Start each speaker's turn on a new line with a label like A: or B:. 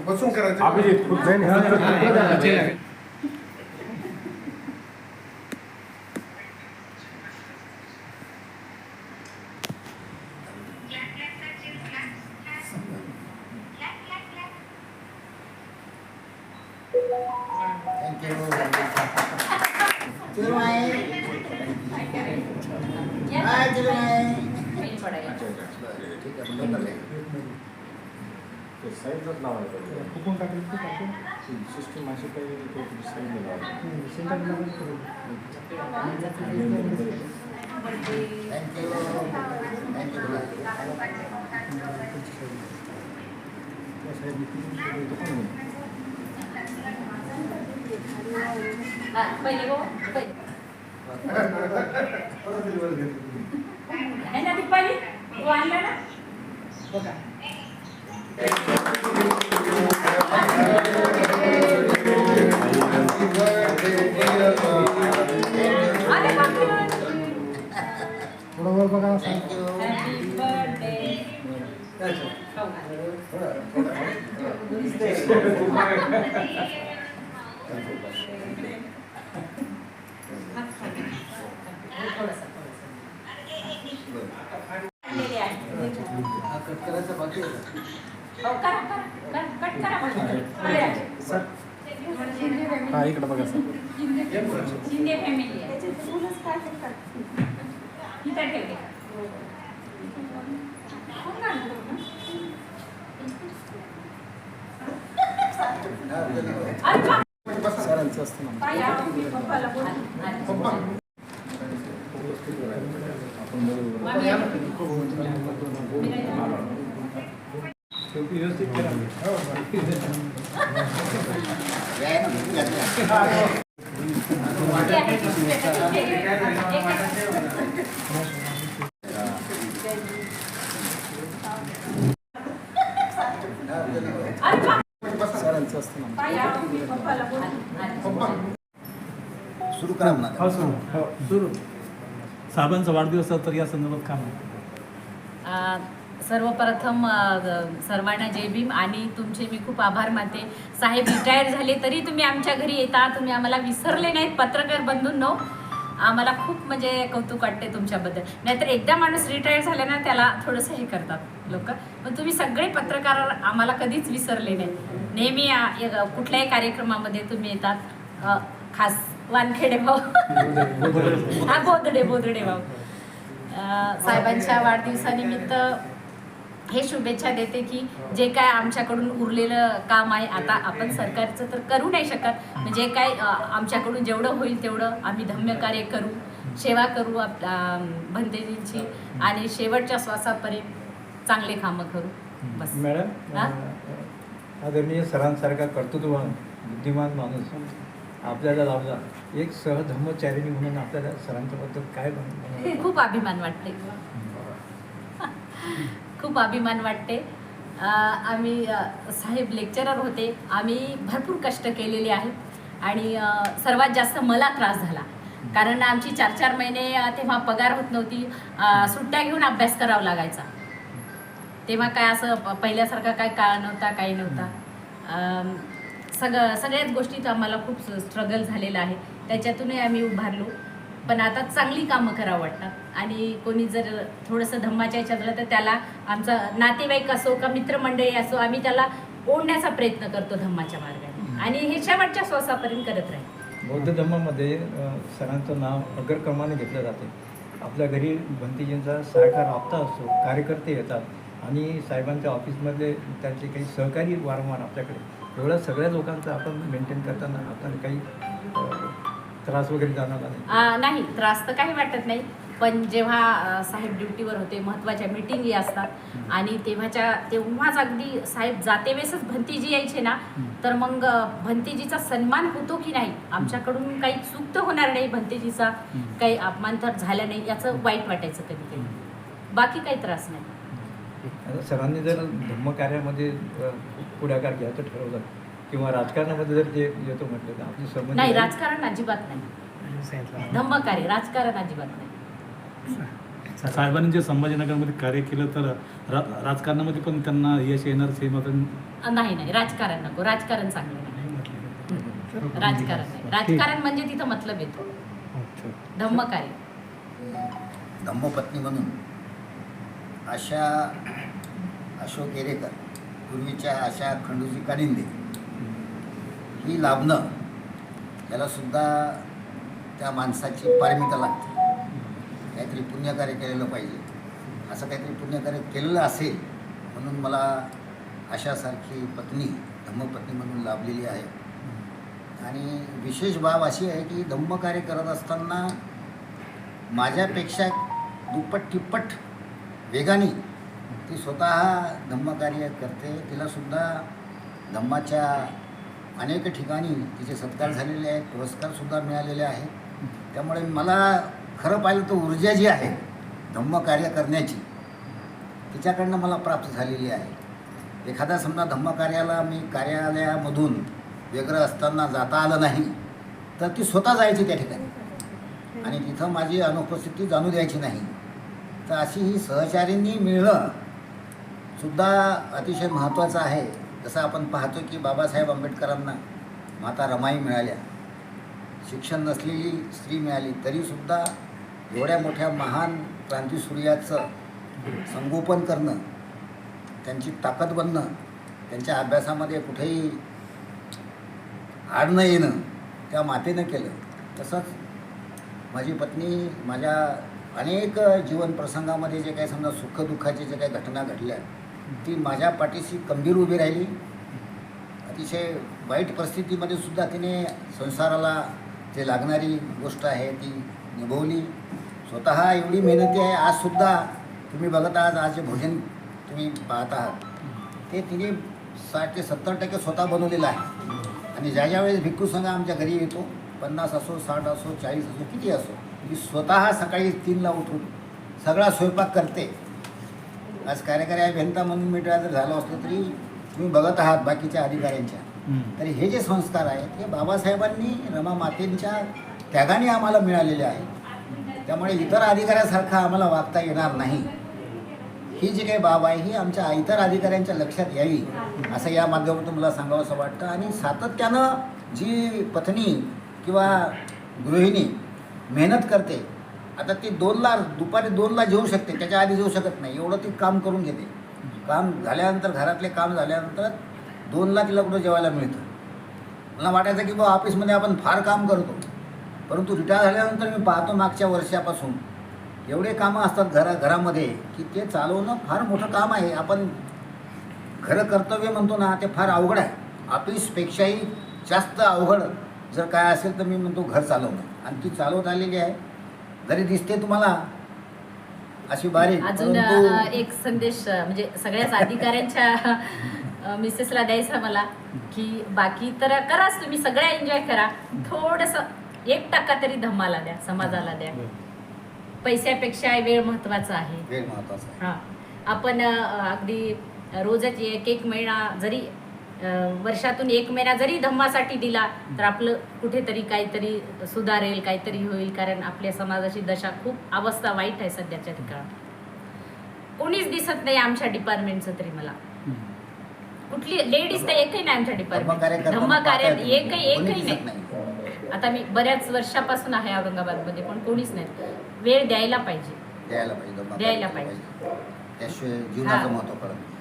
A: बसून करायचं साईडलाच लावायचं कुपून टाकलं की सिस्टम अशी काही साईडला थोडं बघा हा इकडे बघा सर
B: शिंदे फॅमिली आहे इथं ठेवले
A: सरांचं असतं ना व्यवस्थित करा सरांचं असतं ना
C: सुरू करा म्हणा
A: सुरू साहेबांचा वाढदिवस तर या संदर्भात काम
B: सर्वप्रथम सर्वांना जय भीम आणि तुमचे मी खूप आभार मानते. साहेब रिटायर झाले तरी तुम्ही आमच्या घरी येता, तुम्ही आम्हाला विसरले नाहीत. पत्रकार बंधूंनो, आम्हाला खूप म्हणजे कौतुक वाटते तुमच्याबद्दल. नाहीतर एकदा माणूस रिटायर झाला ना त्याला थोडंसं हे करतात लोक, पण तुम्ही सगळे पत्रकार आम्हाला कधीच विसरले नाही. नेहमी कुठल्याही कार्यक्रमामध्ये तुम्ही येतात. खास वानखेडे भाऊ हा बोधडे भाऊ साहेबांच्या वाढदिवसानिमित्त हे शुभेच्छा देते की जे काय आमच्याकडून उरलेलं काम आहे, आता आपण सरकारचं तर करू नाही शकत, म्हणजे काय आमच्याकडून जेवढं होईल तेवढं आम्ही धम्य कार्य करू, सेवा करू भंतेजींची आणि शेवटच्या श्वासापर्यंत चांगले कामं करू. बस
A: मॅडम, आदरणीय सरांसारखा कर्तृत्ववान बुद्धिमान माणूस आपल्याला लावला, एक सहधर्मचारिणी म्हणून आपल्याला सरांच्याबद्दल काय
B: खूप अभिमान वाटते, खूप अभिमान वाटते. आम्ही साहेब लेक्चरर होते, आम्ही भरपूर कष्ट केलेले आहेत आणि सर्वात जास्त मला त्रास झाला, कारण आमची 4-4 महिने तेव्हा पगार होत नव्हती, सुट्ट्या घेऊन अभ्यास करावा लागायचा. तेव्हा काय असं पहिल्यासारखा काय काळ नव्हता, काही नव्हता. सगळ्याच गोष्टीत आम्हाला खूप स्ट्रगल झालेलं आहे, त्याच्यातूनही आम्ही उभारलो. पण आता चांगली कामं करावं वाटतात आणि कोणी जर थोडंसं धम्माच्या ह्याच्यात झालं तर त्याला आमचा नातेवाईक असो का मित्रमंडळी असो, आम्ही त्याला ओढण्याचा प्रयत्न करतो धम्माच्या मार्गाने आणि हे शेवटच्या श्वासापर्यंत करत राहील.
A: बौद्ध धर्मामध्ये सरांचं नाव अग्रक्रमाने घेतलं जाते. आपल्या घरी भंतीजींचा सारखा राबता असतो, कार्यकर्ते येतात आणि साहेबांच्या ऑफिसमध्ये त्यांचे काही सहकारी वारंवार आपल्याकडे, एवढ्या सगळ्या लोकांचं आपण मेंटेन करताना आपल्याला काही त्रास वगैरे जाणवला नाही?
B: नाही, त्रास तर काही वाटत नाही, पण जेव्हा साहेब ड्युटीवर होते, महत्त्वाच्या मिटिंगी असतात आणि तेव्हाच अगदी साहेब जाते वेळेसच भंतीजी यायचे ना, तर मग भंतीजीचा सन्मान होतो की नाही, आमच्याकडून काही चूक तर होणार नाही, भंतीजीचा काही अपमान तर झाला नाही याचं वाईट वाटायचं कधी कधी, बाकी काही त्रास नाही.
A: सरांनी जर धर्मकार्यामध्ये पुढाकार घ्यायचं ठरवलं किंवा राजकारणामध्ये जर ते येतो म्हटलं तर आपली समज
B: नाही, राजकारण अजिबात नाही, धम्मकार्य, राजकारण अजिबात नाही.
D: साहेबांनी जे संभाजीनगरमध्ये कार्य केलं तर राजकारणामध्ये पण त्यांना यश येणारच हे मात्र
B: नाही राजकारण नको, राजकारण चांगलं नाही. राजकारण नाही, राजकारण म्हणजे तिथं मतलब येतो. धम्मकार्य
C: धम्मपत्नी म्हणून आशा अशोक एरेकर, पूर्वीच्या आशा खंडूजी कानिंदे ही लाभणं, याला सुद्धा त्या माणसाची पारमिता लागते. काहीतरी पुण्यकार्य केलेलं पाहिजे. असं काहीतरी पुण्यकार्य केलेलं असेल म्हणून मला अशासारखी पत्नी धम्मपत्नी म्हणून लाभलेली आहे. आणि विशेष बाब अशी आहे की धम्मकार्य करत असताना माझ्यापेक्षा दुप्पट तिप्पट वेगाने ती स्वतः धम्मकार्य करते. तिलासुद्धा धम्माच्या अनेक ठिकाणी तिचे सत्कार झालेले आहेत, पुरस्कारसुद्धा मिळालेले आहेत. त्यामुळे मला खरं पाहिलं तर ऊर्जा जी आहे धम्मकार्य करण्याची तिच्याकडनं मला प्राप्त झालेली आहे. एखादा समजा धम्मकार्याला मी कार्यालयामधून वेगळं असताना जाता आलं नाही तर ती स्वतः जायची त्या ठिकाणी आणि तिथं माझी अनुपस्थिती जाणू द्यायची नाही. तर अशी ही सहचारींनी मिळणं सुद्धा अतिशय महत्त्वाचं आहे. जसं आपण पाहतो की बाबासाहेब आंबेडकरांना माता रमाई मिळाल्या, शिक्षण नसलेली स्त्री मिळाली, तरीसुद्धा एवढ्या मोठ्या महान क्रांतीसूर्याचं संगोपन करणं, त्यांची ताकद बनणं, त्यांच्या अभ्यासामध्ये कुठेही आड न येणं त्या मातेनं केलं. तसंच माझी पत्नी माझ्या अनेक जीवन प्रसंगामध्ये जे काही समजा सुखदुःखाचे जे काही घटना घडल्या ती माझ्या पाठीशी खंबीर उभी राहिली. अतिशय वाईट परिस्थितीमध्ये सुद्धा तिने संसाराला जे लागणारी गोष्ट आहे ती निभवली. स्वतः एवढी मेहनती आहे. आजसुद्धा तुम्ही बघत आहात, आज जे भोजन तुम्ही पाहत आहात ते तिने 60 ते 70% स्वतः बनवलेलं आहे. आणि ज्या वेळेस भिक्खू संघ आमच्या घरी येतो, 50 असो, 60 असो, 40 असो, किती असो, ती स्वतः सकाळी 3ला उठून सगळा स्वयंपाक करते. आज कार्यकारी अभियंता म्हणून मी जर झालो असलो तरी तुम्ही बघत आहात बाकीच्या अधिकाऱ्यांच्या, तरी हे जे संस्कार आहेत हे बाबासाहेबांनी रमा मातेंच्या त्यागाने आम्हाला मिळालेले आहेत. त्यामुळे इतर अधिकाऱ्यासारखं आम्हाला वागता येणार नाही. ही जी काही बाब आहे ही आमच्या इतर अधिकाऱ्यांच्या लक्षात यावी असं या माध्यमातून मला सांगावं असं वाटतं. आणि सातत्यानं जी पत्नी किंवा गृहिणी मेहनत करते, आता ती दुपारी 2ला जेवू शकते, त्याच्या आधी जेवू शकत नाही, एवढं ती काम करून घेते. काम झाल्यानंतर, घरातले काम झाल्यानंतर 2ला तिला कुठं जेवायला मिळतं. मला वाटायचं की बुवा ऑफिसमध्ये आपण फार काम करतो, परंतु रिटायर झाल्यानंतर मी पाहतो मागच्या वर्षापासून एवढे कामं असतात घरामध्ये की ते चालवणं फार मोठं काम आहे. आपण खरं कर्तव्य म्हणतो ना, ते फार अवघड आहे. ऑफिसपेक्षाही जास्त अवघड जर काय असेल तर मी म्हणतो घर चालवणं, आणि ती चालवत आलेली आहे. जरी दिसते तुम्हाला अशी बारीक,
B: अजून
C: परंतु
B: एक संदेश म्हणजे सगळ्याच अधिकाऱ्यांच्या मिसेसला द्यायचा मला की बाकी तर कराच तुम्ही सगळ्या एन्जॉय करा, थोडंसं 1% तरी धम्माला द्या, समाजाला द्या. पैशापेक्षा वेळ महत्वाचा आहे.
C: वेळ महत्त्वाचा आहे.
B: हां, आपण अगदी रोजच एक महिना जरी वर्षातून 1 महिना जरी धम्मासाठी दिला तर आपलं कुठेतरी काहीतरी सुधारेल, काहीतरी होईल. कारण आपल्या समाजाची दशा खूप अवस्था वाईट आहे सध्याच्या ठिकाणी. कोणीच दिसत नाही आमच्या डिपार्टमेंटचं तरी मला, कुठली लेडीज तर एकही नाही आमच्या डिपार्टमेंट धम्मकार्य, एकही नाही. आता मी बऱ्याच वर्षापासून आहे औरंगाबादमध्ये, पण कोणीच नाही. वेळ द्यायला पाहिजे,
C: द्यायला पाहिजे.
B: द्यायला पाहिजे.
C: त्याशिवाय जीवनाचं महत्त्व कळत नाही.